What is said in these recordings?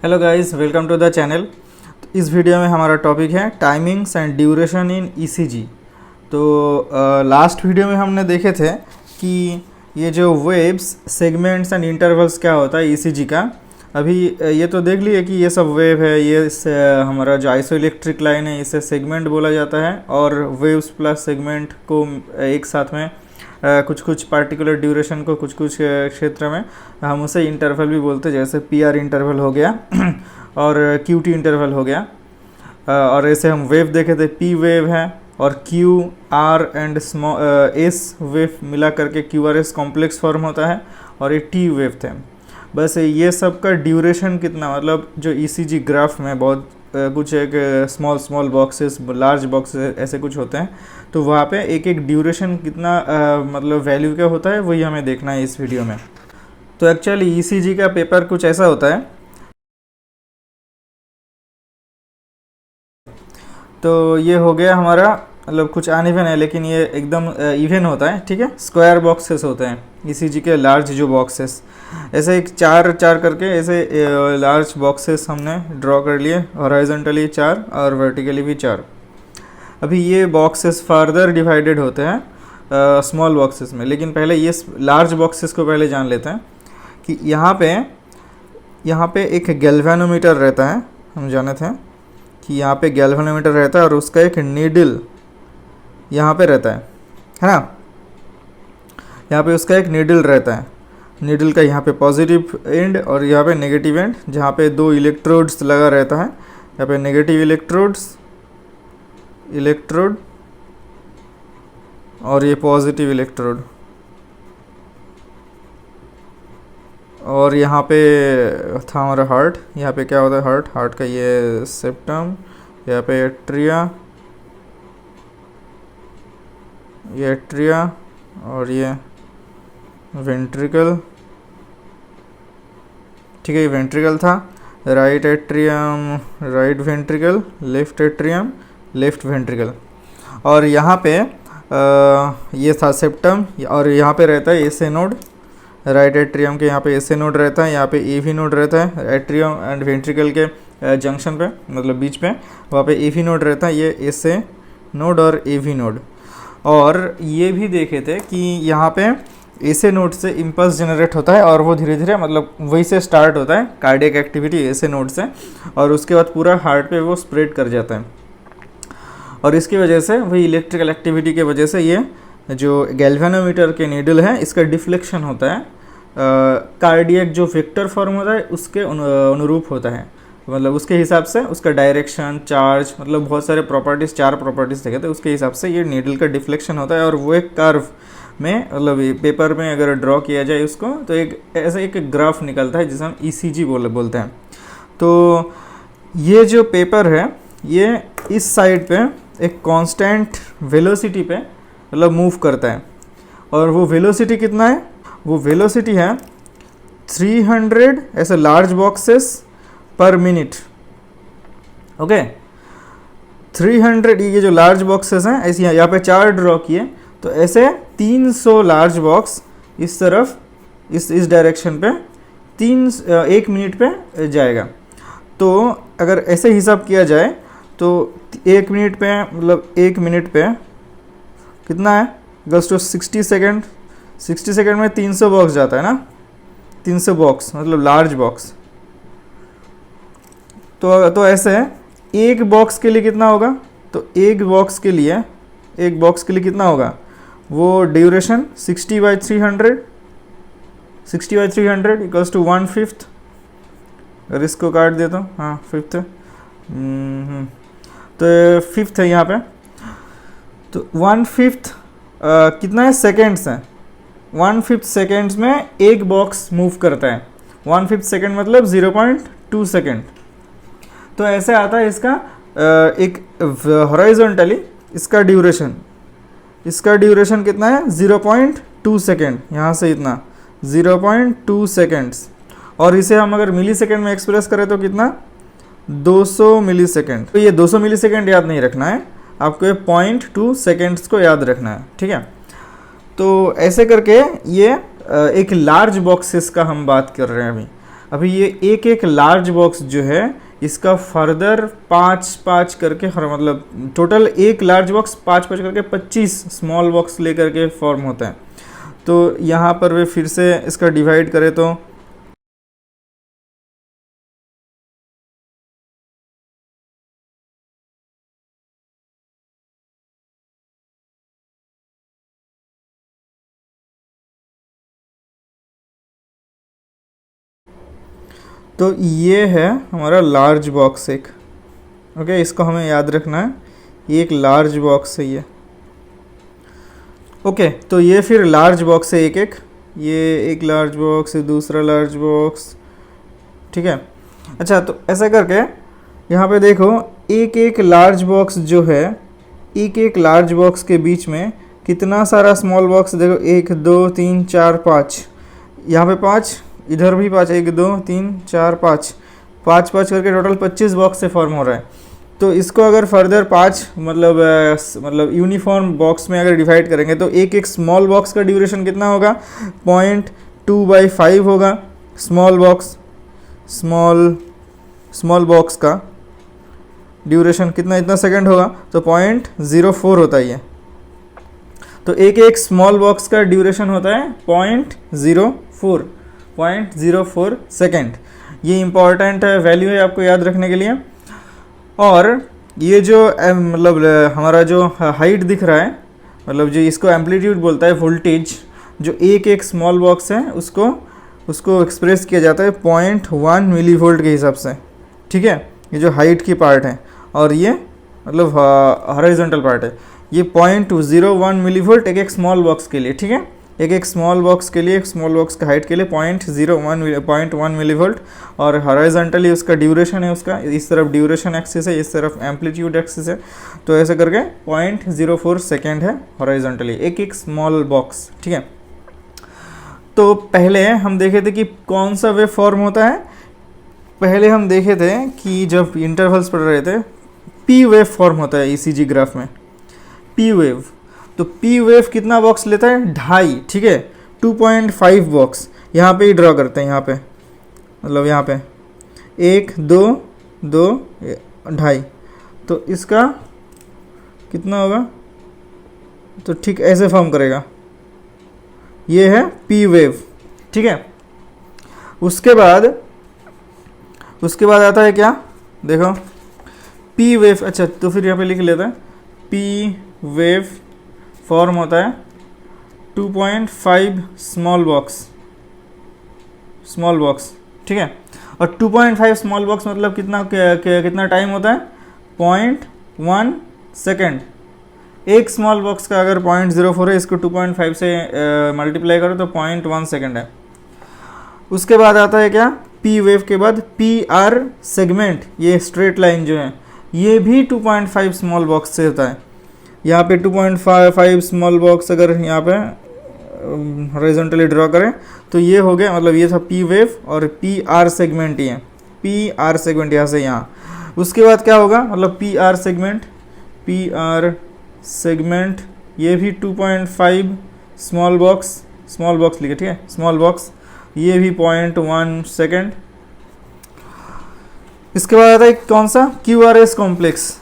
Hello guys, welcome to the channel. इस video में हमारा टॉपिक है timings and duration in ECG. तो लास्ट वीडियो में हमने देखे थे कि ये जो वेव्स, सेगमेंट्स एंड इंटरवल्स क्या होता है ईसीजी का। अभी ये तो देख लिए कि ये सब वेव है, ये हमारा जो आइसोइलेक्ट्रिक लाइन है इसे सेगमेंट बोला जाता है, और वेव्स प्लस सेगमेंट को एक साथ में कुछ कुछ पार्टिकुलर ड्यूरेशन को कुछ कुछ क्षेत्र में हम उसे इंटरवल भी बोलते हैं, जैसे पी आर इंटरवल हो गया और क्यू टी इंटरवल हो गया। और ऐसे हम वेव देखे थे, पी वेव है और Q R and S wave मिला करके Q R S complex form होता है, और ये टी वेव थे। बस ये सब का ड्यूरेशन कितना, मतलब जो ईसीजी ग्राफ में बहुत कुछ एक स्मॉल बॉक्सेस, लार्ज बॉक्सेस ऐसे कुछ होते हैं, तो वहाँ पे एक एक ड्यूरेशन कितना मतलब वैल्यू क्या होता है वही हमें देखना है इस वीडियो में। तो एक्चुअली ईसीजी का पेपर कुछ ऐसा होता है। तो ये हो गया हमारा, मतलब कुछ अनइवन है लेकिन ये एकदम इवन होता है, ठीक है। स्क्वायर बॉक्सेस होते हैं ईसीजी के, लार्ज जो बॉक्सेस, ऐसे एक चार करके ऐसे लार्ज बॉक्सेस हमने ड्रॉ कर लिए, हॉरिजॉन्टली 4 और वर्टिकली भी 4। अभी ये बॉक्सेस फर्दर डिवाइडेड होते हैं स्मॉल बॉक्सेस में, लेकिन पहले ये लार्ज बॉक्सेस को पहले जान लेते हैं कि यहाँ पे एक गैल्वेनोमीटर रहता है। हम जाने थे कि यहाँ पे गैल्वेनोमीटर रहता है और उसका एक नीडल यहाँ पे रहता है ना। यहाँ पे उसका एक नीडल रहता है, नीडल का यहाँ पे पॉजिटिव एंड और यहाँ पे नेगेटिव एंड, जहाँ पे 2 इलेक्ट्रोड्स लगा रहता है। यहाँ पे नेगेटिव इलेक्ट्रोड और ये पॉजिटिव इलेक्ट्रोड, और यहाँ पे था हमारा हार्ट। यहाँ पे क्या होता है, हार्ट का ये सेप्टम, यहाँ पे एट्रिया और ये वेंट्रिकल, ठीक है। ये वेंट्रिकल था, right atrium right ventricle, left atrium left ventricle, और यहाँ पे ये था सेप्टम, और यहाँ पे रहता है एसे नोड। राइट एट्रियम के यहाँ पे एसे नोड रहता है, यहाँ पे एवी नोड रहता है। एट्रियम एंड वेंट्रिकल के जंक्शन पे, मतलब बीच पे, वहाँ पे एवी नोड रहता है, ये एसे नोड और एवी नोड। और ये भी देखे थे कि यहाँ पे एसे नोड से इम्पल्स जनरेट होता है, और वो धीरे धीरे, मतलब वही से स्टार्ट होता है कार्डियक एक्टिविटी एसे नोड से, और उसके बाद पूरा हार्ट पे वो स्प्रेड कर जाता है। और इसकी वजह से, वही इलेक्ट्रिकल एक्टिविटी के वजह से, ये जो गैल्वेनोमीटर के नीडल है इसका डिफ्लेक्शन होता है, कार्डियक जो वेक्टर फॉर्म होता है उसके अनुरूप होता है, मतलब उसके हिसाब से उसका डायरेक्शन, चार्ज, मतलब बहुत सारे प्रॉपर्टीज़, 4 प्रॉपर्टीज़ देखे थे, उसके हिसाब से ये नीडल का डिफ्लेक्शन होता है। और वो एक कर्व में, मतलब पेपर में अगर ड्रॉ किया जाए उसको, तो एक ऐसा एक ग्राफ निकलता है जिसे हम ईसीजी बोलते हैं। तो ये जो पेपर है ये इस साइड पे एक कांस्टेंट वेलोसिटी पे मतलब मूव करता है, और वो वेलोसिटी कितना है, वो वेलोसिटी है 300 ऐसे लार्ज बॉक्सेस पर मिनट। ओके, 300 ये जो लार्ज बॉक्सेस हैं, ऐसे यहाँ पे 4 ड्रॉ किए, तो ऐसे 300 लार्ज बॉक्स इस तरफ, इस डायरेक्शन पे 1 मिनट पे जाएगा। तो अगर ऐसे हिसाब किया जाए तो 1 मिनट पे, मतलब 1 मिनट पे कितना है, गस टू 60 सेकेंड। 60 सेकेंड में 300 बॉक्स जाता है ना, 300 बॉक्स मतलब लार्ज बॉक्स। तो ऐसे है, एक बॉक्स के लिए कितना होगा, तो एक बॉक्स के लिए कितना होगा, वो ड्यूरेशन 60/300 इक्वल्स टू 1/5। अगर इसको काट देता हूँ, हाँ 5th, तो 5th है यहाँ पे। तो 1/5 कितना है, सेकेंड्स है। 1/5 सेकेंड्स में एक बॉक्स मूव करता है। 1/5 सेकेंड मतलब 0.2 सेकेंड। तो ऐसे आता है इसका एक हॉरिजॉन्टली इसका ड्यूरेशन कितना है, 0.2 सेकेंड, यहाँ से इतना 0.2 सेकेंड्स। और इसे हम अगर मिली सेकेंड में एक्सप्रेस करें तो कितना, 200 मिली सेकेंड। तो ये 200 मिली सेकेंड याद नहीं रखना है आपको, ये 0.2 सेकेंड्स को याद रखना है, ठीक है। तो ऐसे करके ये एक लार्ज बॉक्सेस का हम बात कर रहे हैं अभी। अभी ये एक एक लार्ज बॉक्स जो है इसका फर्दर 5-5 करके हर मतलब टोटल एक लार्ज बॉक्स 5-5 करके 25 स्मॉल बॉक्स लेकर के फॉर्म होता है। तो यहाँ पर वे फिर से इसका डिवाइड करें तो ये है हमारा लार्ज बॉक्स एक। ओके, इसको हमें याद रखना है, ये एक लार्ज बॉक्स है ये। ओके, तो ये फिर लार्ज बॉक्स है एक एक, ये एक लार्ज बॉक्स, दूसरा लार्ज बॉक्स, ठीक है। अच्छा, तो ऐसा करके यहाँ पे देखो एक एक लार्ज बॉक्स जो है, एक एक लार्ज बॉक्स के बीच में कितना सारा स्मॉल बॉक्स देखो, 1 2 3 4 5, यहाँ पे 5, इधर भी 5, 1 2 3 4 5, 5 करके टोटल 25 बॉक्स से फॉर्म हो रहा है। तो इसको अगर फर्दर 5 मतलब यूनिफॉर्म बॉक्स में अगर डिवाइड करेंगे तो एक एक स्मॉल बॉक्स का ड्यूरेशन कितना होगा, 0.2/5 होगा। स्मॉल बॉक्स का ड्यूरेशन कितना, इतना सेकंड होगा, तो 0.04 होता है ये। तो एक एक स्मॉल बॉक्स का ड्यूरेशन होता है 0.04 सेकेंड। ये इंपॉर्टेंट वैल्यू है आपको याद रखने के लिए। और ये जो मतलब हमारा जो हाइट दिख रहा है, मतलब जो इसको एम्पलीट्यूड बोलता है, वोल्टेज जो एक एक स्मॉल बॉक्स है उसको एक्सप्रेस किया जाता है 0.1 मिली वोल्ट के हिसाब से, ठीक है। ये जो हाइट की पार्ट है और ये मतलब हॉरिजॉन्टल पार्ट है, ये 0.01 मिली वोल्ट एक एक स्मॉल बॉक्स के लिए, ठीक है। एक एक स्मॉल बॉक्स के लिए, एक स्मॉल बॉक्स का हाइट के लिए 0.1 मिली वोल्ट। और हॉरिजॉन्टली उसका ड्यूरेशन है, उसका इस तरफ ड्यूरेशन एक्सिस है, इस तरफ एम्पलीट्यूड एक्सिस है। तो ऐसे करके 0.04 सेकेंड है हॉरिजॉन्टली एक एक स्मॉल बॉक्स, ठीक है। तो पहले हम देखे थे कि कौन सा वेव फॉर्म होता है। पहले हम देखे थे कि जब इंटरवल्स पढ़ रहे थे, पी वेव फॉर्म होता है ईसीजी ग्राफ में, पी वेव। तो पी वेव कितना बॉक्स लेता है, 2.5, ठीक है। 2.5 बॉक्स यहाँ पे ही ड्रॉ करते हैं, यहाँ पे मतलब यहाँ पे 1 2 2 2.5, तो इसका कितना होगा, तो ठीक ऐसे फॉर्म करेगा। ये है पी वेव, ठीक है। उसके बाद आता है क्या, देखो पी वेव। अच्छा, तो फिर यहाँ पे लिख लेता है, पी वेव फॉर्म होता है 2.5 स्मॉल बॉक्स, ठीक है। और 2.5 स्मॉल बॉक्स मतलब कितना टाइम होता है, 0.1 सेकेंड। एक स्मॉल बॉक्स का अगर 0.04 है, इसको 2.5 से मल्टीप्लाई करो तो 0.1 सेकेंड है। उसके बाद आता है क्या, पी वेव के बाद पी आर सेगमेंट, ये स्ट्रेट लाइन जो है ये भी 2.5 स्मॉल बॉक्स से होता है। यहाँ पे 2.5 स्मॉल बॉक्स अगर यहाँ पे हॉरिजॉन्टली ड्रॉ करें तो ये हो गया, मतलब ये था पी वेव और पी आर सेगमेंट, ये पी आर सेगमेंट यहाँ से यहाँ। उसके बाद क्या होगा, मतलब पी आर सेगमेंट ये भी 2.5 स्मॉल बॉक्स लिखे, ठीक है, स्मॉल बॉक्स, ये भी 0.1 सेकेंड। इसके बाद आता है कौन सा, क्यू आर एस कॉम्प्लेक्स।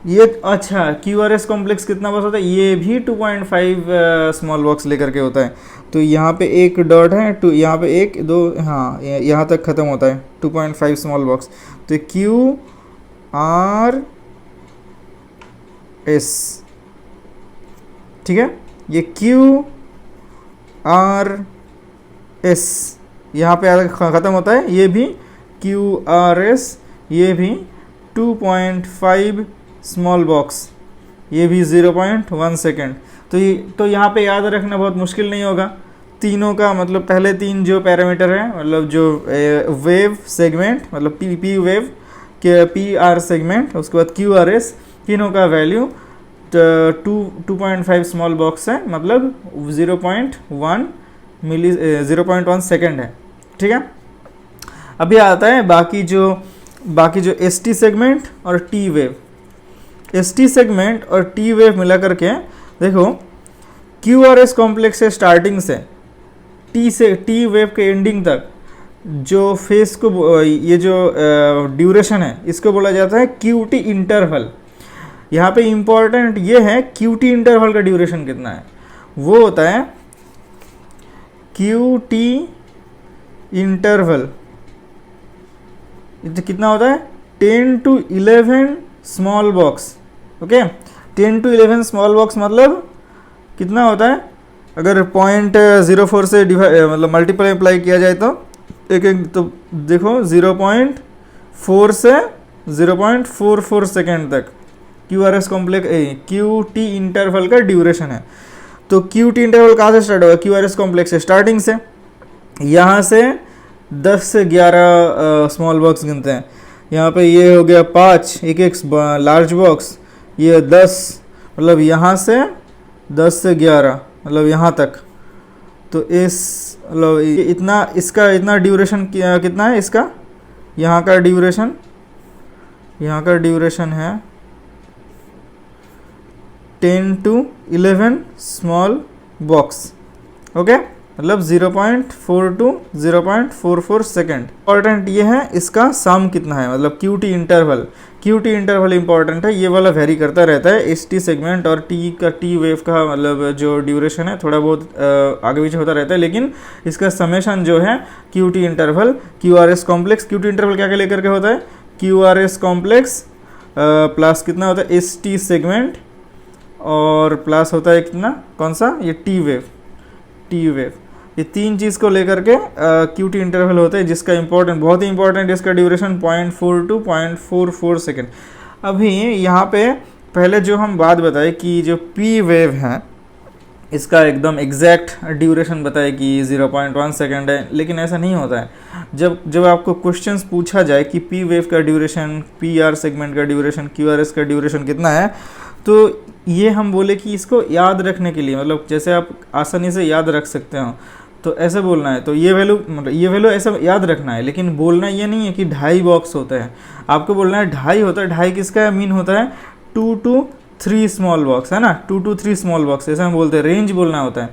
ये अच्छा, क्यू आर एस कॉम्प्लेक्स कितना बॉक्स होता है, ये भी 2.5 स्मॉल बॉक्स लेकर के होता है। तो यहाँ पे एक डॉट है, यहाँ पे 1 2, हाँ यहाँ तक ख़त्म होता है 2.5 स्मॉल बॉक्स। तो क्यू आर एस, ठीक है, ये क्यू आर एस यहाँ पे ख़त्म होता है, ये भी क्यू आर एस, ये भी 2.5 स्मॉल बॉक्स, ये भी 0.1 सेकेंड। तो यहाँ पे याद रखना बहुत मुश्किल नहीं होगा तीनों का, मतलब पहले 3 जो पैरामीटर है, मतलब जो वेव सेगमेंट, मतलब पी वेव के पी आर सेगमेंट, उसके बाद क्यू आर एस, तीनों का वैल्यू 2.5 स्मॉल बॉक्स है, मतलब 0.1 सेकेंड है, ठीक है। अभी आता है बाकी जो एस टी सेगमेंट और T wave. S T segment और टी वेव मिला करके देखो, क्यू आर एस कॉम्प्लेक्स है स्टार्टिंग से, टी वेव के एंडिंग तक जो फेस को ये जो ड्यूरेशन है इसको बोला जाता है क्यूटी इंटरवल। यहाँ पे इम्पॉर्टेंट ये है क्यूटी इंटरवल का ड्यूरेशन कितना है, वो होता है क्यूटी इंटरवल कितना होता है 10 to 11 small box. Okay, 10 to 11 small box मतलब कितना होता है, अगर 0.04 से मतलब मल्टीप्लाई किया जाए तो तो देखो 0.4 से 0.44 सेकेंड तक QRS कॉम्प्लेक्स QT इंटरवल का ड्यूरेशन है। तो QT इंटरवल कहाँ से स्टार्ट होगा, QRS कॉम्प्लेक्स से स्टार्टिंग से, यहाँ से 10 से 11 स्मॉल बॉक्स गिनते हैं। यहाँ पे ये हो गया 5 एक लार्ज बॉक्स, ये 10 मतलब यहाँ से 10 से 11 मतलब यहाँ तक। तो इस मतलब इतना इसका इतना ड्यूरेशन कितना है इसका, यहाँ का ड्यूरेशन है 10 to 11 स्मॉल बॉक्स। ओके, मतलब 0.4 to 0.44 सेकेंड। इंपॉर्टेंट ये है इसका सम कितना है, मतलब क्यूटी इंटरवल इंपॉर्टेंट है, ये वाला वेरी करता रहता है। एस टी सेगमेंट और टी वेव का मतलब जो ड्यूरेशन है थोड़ा बहुत आगे पीछे होता रहता है, लेकिन इसका समेशन जो है QT interval QRS complex. QT interval क्या क्या लेकर के होता है, QRS कॉम्प्लेक्स प्लस कितना होता है एस टी सेगमेंट और प्लस होता है कितना, कौन सा, ये टी वेव। ये तीन चीज़ को लेकर के क्यूटी इंटरवल होता है, जिसका बहुत ही इंपॉर्टेंट इसका ड्यूरेशन 0.4 to 0.44 सेकेंड। अभी यहाँ पे पहले जो हम बात बताए कि जो पी वेव है इसका एकदम एग्जैक्ट ड्यूरेशन बताए कि 0.1 सेकेंड है, लेकिन ऐसा नहीं होता है। जब आपको क्वेश्चंस पूछा जाए कि पी वेव का ड्यूरेशन, PR सेगमेंट का ड्यूरेशन, QRS का ड्यूरेशन कितना है, तो ये हम बोले कि इसको याद रखने के लिए, मतलब जैसे आप आसानी से याद रख सकते हो तो ऐसे बोलना है। तो ये वैल्यू ऐसा याद रखना है, लेकिन बोलना ये नहीं है कि 2.5 बॉक्स होता है, आपको बोलना है 2.5 होता है। 2.5 किसका मीन होता है 2 to 3 स्मॉल बॉक्स, है ना, 2 to 3 स्मॉल बॉक्स ऐसा हम बोलते हैं, रेंज बोलना होता है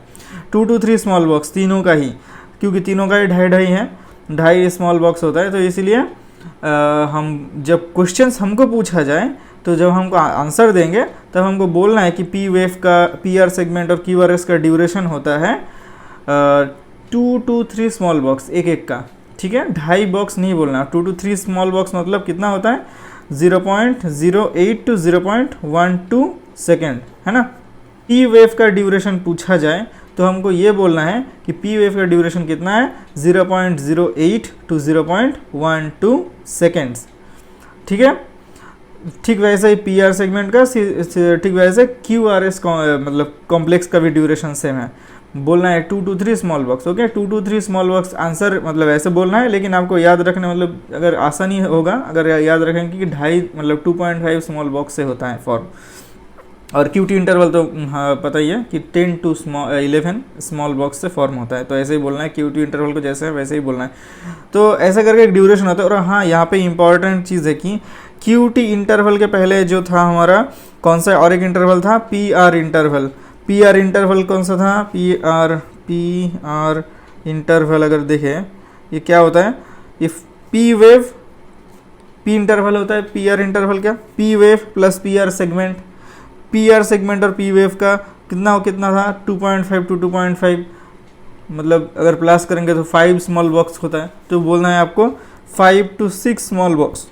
2 to 3 स्मॉल बॉक्स तीनों का ही, क्योंकि तीनों का ही 2.5 है, 2.5 स्मॉल बॉक्स होता है। तो इसलिए हम जब क्वेश्चंस हमको पूछा जाए तो जब हमको आंसर देंगे तब हमको बोलना है कि पी वेव का PR सेगमेंट और QRS का ड्यूरेशन होता है 2 to 3 स्मॉल बॉक्स एक का, ठीक है, 2.5 बॉक्स नहीं बोलना। 2 to 3 स्मॉल बॉक्स मतलब कितना होता है 0.08 to 0.12 सेकेंड, है ना। पी वेव का ड्यूरेशन पूछा जाए तो हमको ये बोलना है कि पी वेव का ड्यूरेशन कितना है 0.08 to 0.12 सेकेंड्स, ठीक है। ठीक वैसे ही PR सेगमेंट का, ठीक वैसे QRS मतलब कॉम्प्लेक्स का भी ड्यूरेशन सेम है, बोलना है 2 to 3 small box. Okay, 2 to 3 small box answer मतलब ऐसे बोलना है, लेकिन आपको याद रखने मतलब अगर आसानी होगा अगर याद रखेंगे कि 2.5 मतलब 2.5 स्मॉल बॉक्स से होता है फॉर्म। और क्यूटी इंटरवल तो हाँ पता ही है कि 10 to 11 स्मॉल बॉक्स से फॉर्म होता है, तो ऐसे ही बोलना है क्यूटी इंटरवल को जैसे है वैसे ही बोलना है। तो ऐसा करके एक ड्यूरेशन होता है। और हाँ, यहाँ पे इंपॉर्टेंट चीज़ है कि क्यूटी इंटरवल के पहले जो था हमारा कौन सा और एक इंटरवल था PR इंटरवल। PR इंटरवल कौन सा था, PR इंटरवल अगर देखें ये क्या होता है, ये P इंटरवल होता है। PR इंटरवल क्या, P wave plus PR segment. PR segment और P वेव का कितना था 2.5 to 2.5, मतलब अगर प्लस करेंगे तो 5 स्मॉल बॉक्स होता है। तो बोलना है आपको 5 to 6 स्मॉल बॉक्स।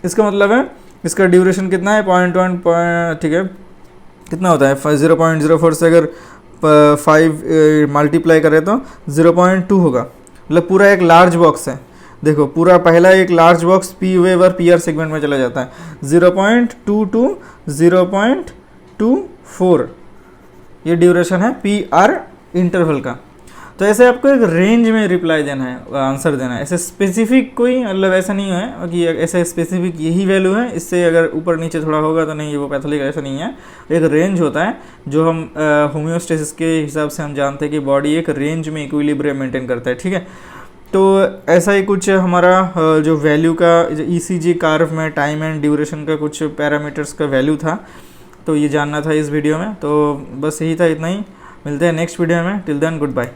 इसका मतलब है इसका ड्यूरेशन कितना है 0.1, ठीक है, कितना होता है 0.04 से अगर 5 मल्टीप्लाई करें तो 0.2 होगा, मतलब पूरा एक लार्ज बॉक्स है। देखो पूरा पहला एक लार्ज बॉक्स पी वेव और PR सेगमेंट में चला जाता है 0.2 to 0.24, ये ड्यूरेशन है PR इंटरवल का। तो ऐसे आपको एक रेंज में रिप्लाई देना है, आंसर देना है, ऐसे स्पेसिफिक कोई मतलब ऐसा नहीं है कि ऐसे स्पेसिफिक यही वैल्यू है, इससे अगर ऊपर नीचे थोड़ा होगा तो नहीं, वो पैथोलॉजिक ऐसा नहीं है। एक रेंज होता है जो हम होम्योस्टेसिस के हिसाब से हम जानते हैं कि बॉडी एक रेंज में इक्विलिब्रियम मेंटेन करता है, ठीक है। तो ऐसा ही कुछ हमारा जो वैल्यू का ECG कर्व में टाइम एंड ड्यूरेशन का कुछ पैरामीटर्स का वैल्यू था, तो ये जानना था इस वीडियो में। तो बस यही था, इतना ही, मिलते हैं नेक्स्ट वीडियो में। Till then good bye.